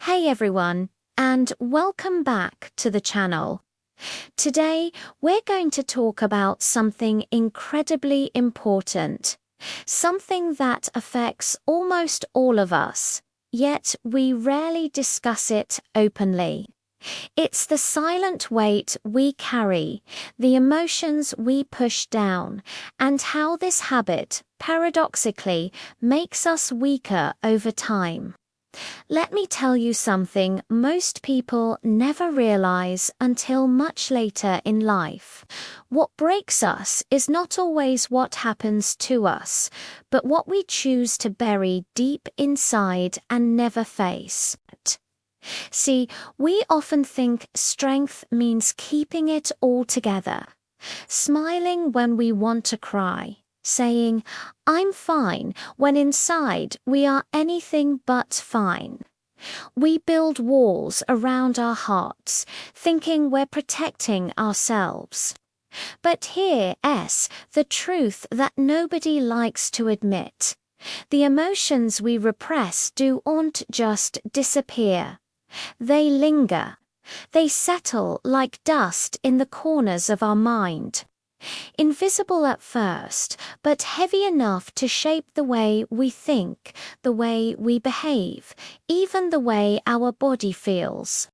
Hey everyone, and welcome back to the channel. Today, we're going to talk about something incredibly important, something that affects almost all of us, yet we rarely discuss it openly. It's the silent weight we carry, the emotions we push down, and how this habit, paradoxically, makes us weaker over time. Let me tell you something most people never realize until much later in life. What breaks us is not always what happens to us, but what we choose to bury deep inside and never face. See, we often think strength means keeping it all together, smiling when we want to cry, saying, "I'm fine," when inside we are anything but fine. We build walls around our hearts, thinking we're protecting ourselves. But here's the truth that nobody likes to admit. The emotions we repress don't just disappear. They linger. They settle like dust in the corners of our mind. Invisible at first, but heavy enough to shape the way we think, the way we behave, even the way our body feels.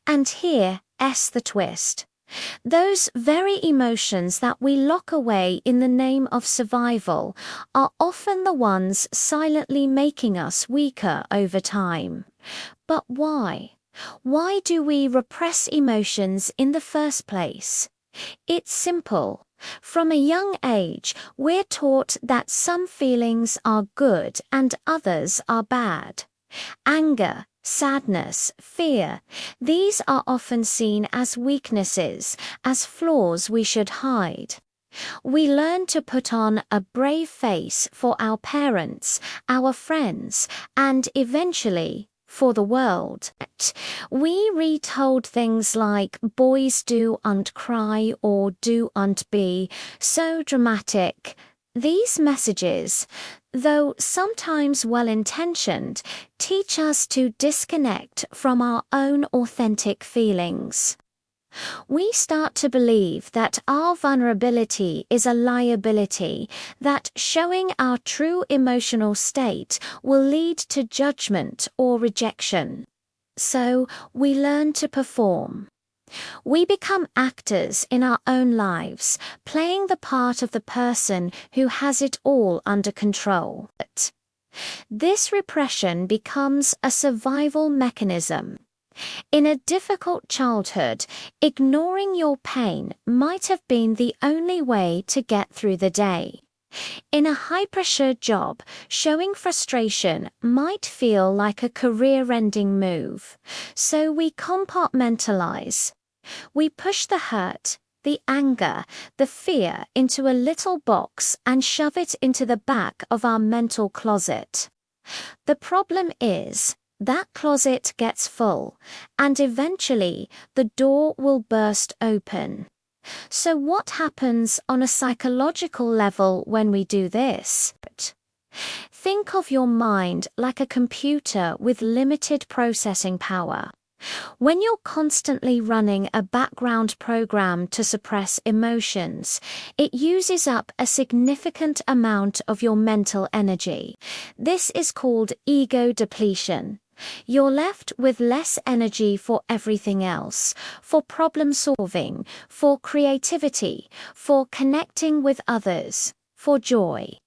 And here's the twist. Those very emotions that we lock away in the name of survival are often the ones silently making us weaker over time. But why? Why do we repress emotions in the first place? It's simple. From a young age, we're taught that some feelings are good and others are bad. Anger, sadness, fear, these are often seen as weaknesses, as flaws we should hide. We learn to put on a brave face for our parents, our friends, and eventually, for the world. We retold things like "boys do'nt cry" or "do'nt be so dramatic." These messages, though sometimes well-intentioned, teach us to disconnect from our own authentic feelings. We start to believe that our vulnerability is a liability, that showing our true emotional state will lead to judgment or rejection. So we learn to perform. We become actors in our own lives, playing the part of the person who has it all under control. This repression becomes a survival mechanism. In a difficult childhood, ignoring your pain might have been the only way to get through the day. In a high-pressure job, showing frustration might feel like a career-ending move. So we compartmentalize. We push the hurt, the anger, the fear into a little box and shove it into the back of our mental closet. The problem is, that closet gets full, and eventually the door will burst open. So what happens on a psychological level when we do this? Think of your mind like a computer with limited processing power. When you're constantly running a background program to suppress emotions, it uses up a significant amount of your mental energy. This is called ego depletion. You're left with less energy for everything else, for problem solving, for creativity, for connecting with others, for joy.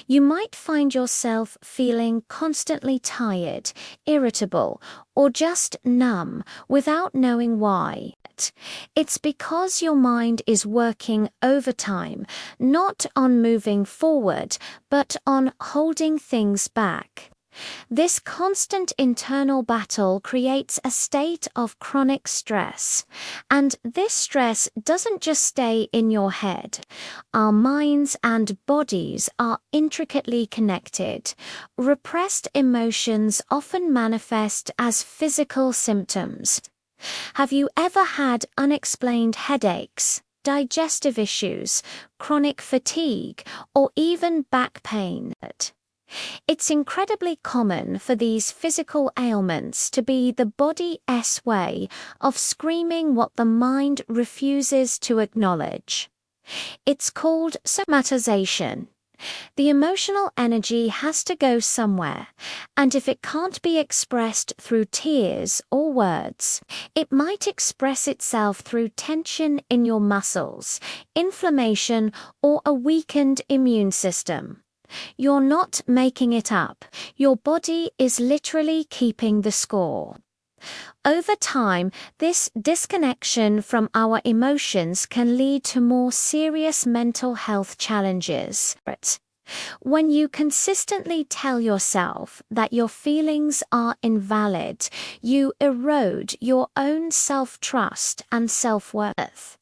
You might find yourself feeling constantly tired, irritable, or just numb without knowing why. It's because your mind is working overtime, not on moving forward, but on holding things back. This constant internal battle creates a state of chronic stress, and this stress doesn't just stay in your head. Our minds and bodies are intricately connected. Repressed emotions often manifest as physical symptoms. Have you ever had unexplained headaches, digestive issues, chronic fatigue, or even back pain? It's incredibly common for these physical ailments to be the body's way of screaming what the mind refuses to acknowledge. It's called somatization. The emotional energy has to go somewhere, and if it can't be expressed through tears or words, it might express itself through tension in your muscles, inflammation, or a weakened immune system. You're not making it up. Your body is literally keeping the score. Over time, this disconnection from our emotions can lead to more serious mental health challenges. When you consistently tell yourself that your feelings are invalid, you erode your own self-trust and self-worth.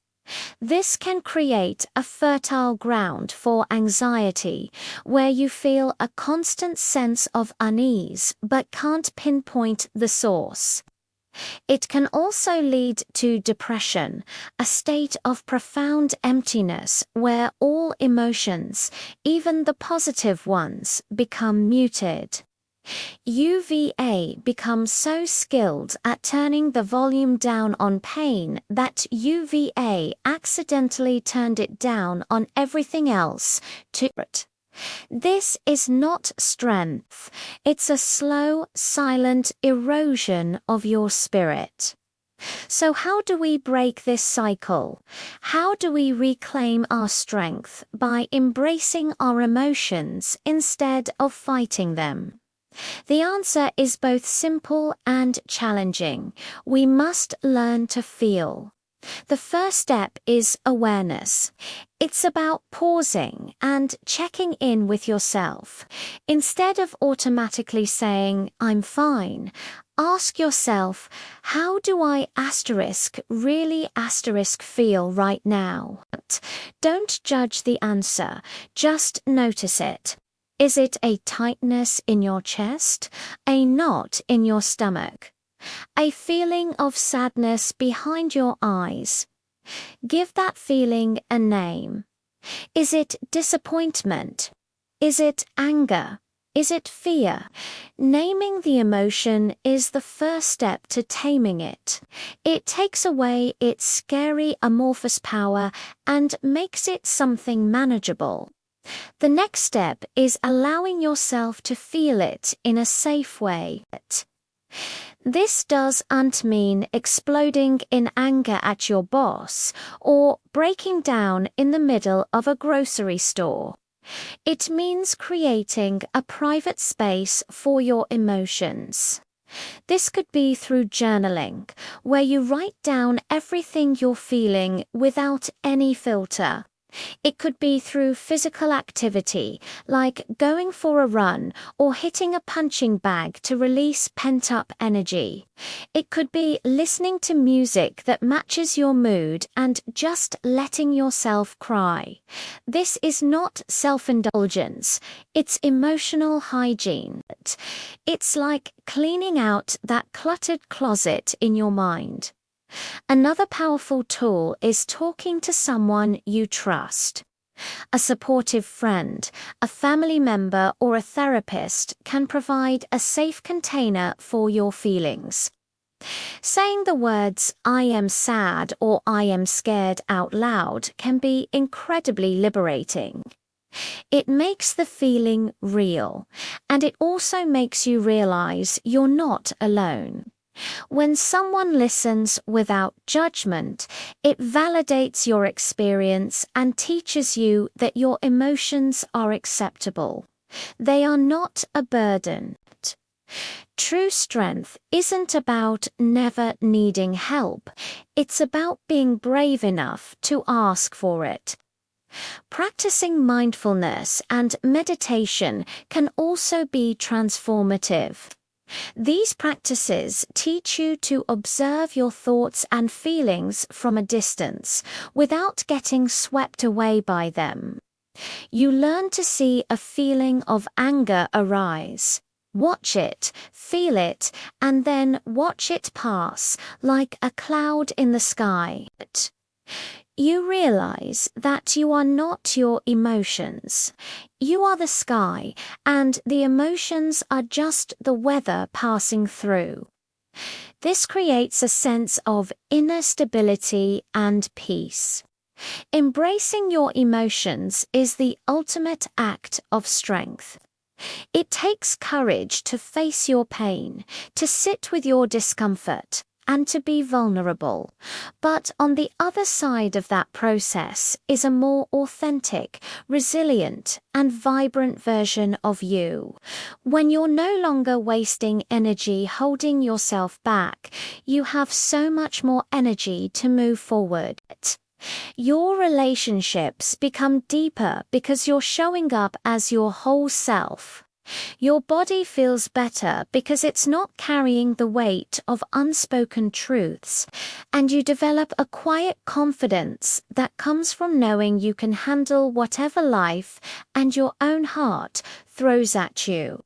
This can create a fertile ground for anxiety, where you feel a constant sense of unease but can't pinpoint the source. It can also lead to depression, a state of profound emptiness where all emotions, even the positive ones, become muted. UVA becomes so skilled at turning the volume down on pain that UVA accidentally turned it down on everything else too. This is not strength, it's a slow, silent erosion of your spirit. So how do we break this cycle? How do we reclaim our strength by embracing our emotions instead of fighting them? The answer is both simple and challenging. We must learn to feel. The first step is awareness. It's about pausing and checking in with yourself. Instead of automatically saying, "I'm fine," ask yourself, how do I really feel right now? Don't judge the answer, just notice it. Is it a tightness in your chest? A knot in your stomach? A feeling of sadness behind your eyes? Give that feeling a name. Is it disappointment? Is it anger? Is it fear? Naming the emotion is the first step to taming it. It takes away its scary amorphous power and makes it something manageable. The next step is allowing yourself to feel it in a safe way. This doesn't mean exploding in anger at your boss or breaking down in the middle of a grocery store. It means creating a private space for your emotions. This could be through journaling, where you write down everything you're feeling without any filter. It could be through physical activity, like going for a run or hitting a punching bag to release pent-up energy. It could be listening to music that matches your mood and just letting yourself cry. This is not self-indulgence, it's emotional hygiene. It's like cleaning out that cluttered closet in your mind. Another powerful tool is talking to someone you trust. A supportive friend, a family member, or a therapist can provide a safe container for your feelings. Saying the words, "I am sad" or "I am scared" out loud can be incredibly liberating. It makes the feeling real, and it also makes you realize you're not alone. When someone listens without judgment, it validates your experience and teaches you that your emotions are acceptable. They are not a burden. True strength isn't about never needing help. It's about being brave enough to ask for it. Practicing mindfulness and meditation can also be transformative. These practices teach you to observe your thoughts and feelings from a distance without getting swept away by them. You learn to see a feeling of anger arise. Watch it, feel it, and then watch it pass like a cloud in the sky. You realize that you are not your emotions. You are the sky, and the emotions are just the weather passing through. This creates a sense of inner stability and peace. Embracing your emotions is the ultimate act of strength. It takes courage to face your pain, to sit with your discomfort, and to be vulnerable. But on the other side of that process is a more authentic, resilient, and vibrant version of you. When you're no longer wasting energy holding yourself back, you have so much more energy to move forward. Your relationships become deeper because you're showing up as your whole self. Your body feels better because it's not carrying the weight of unspoken truths, and you develop a quiet confidence that comes from knowing you can handle whatever life and your own heart throws at you.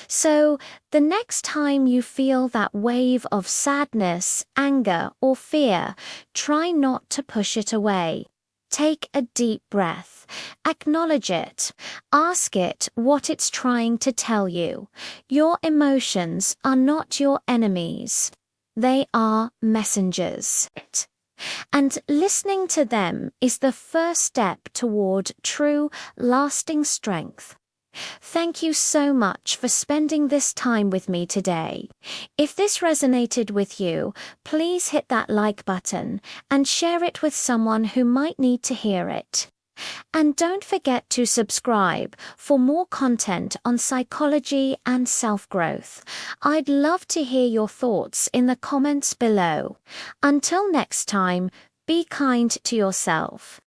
So, the next time you feel that wave of sadness, anger, or fear, try not to push it away. Take a deep breath. Acknowledge it. Ask it what it's trying to tell you. Your emotions are not your enemies. They are messengers. And listening to them is the first step toward true, lasting strength. Thank you so much for spending this time with me today. If this resonated with you, please hit that like button and share it with someone who might need to hear it. And don't forget to subscribe for more content on psychology and self-growth. I'd love to hear your thoughts in the comments below. Until next time, be kind to yourself.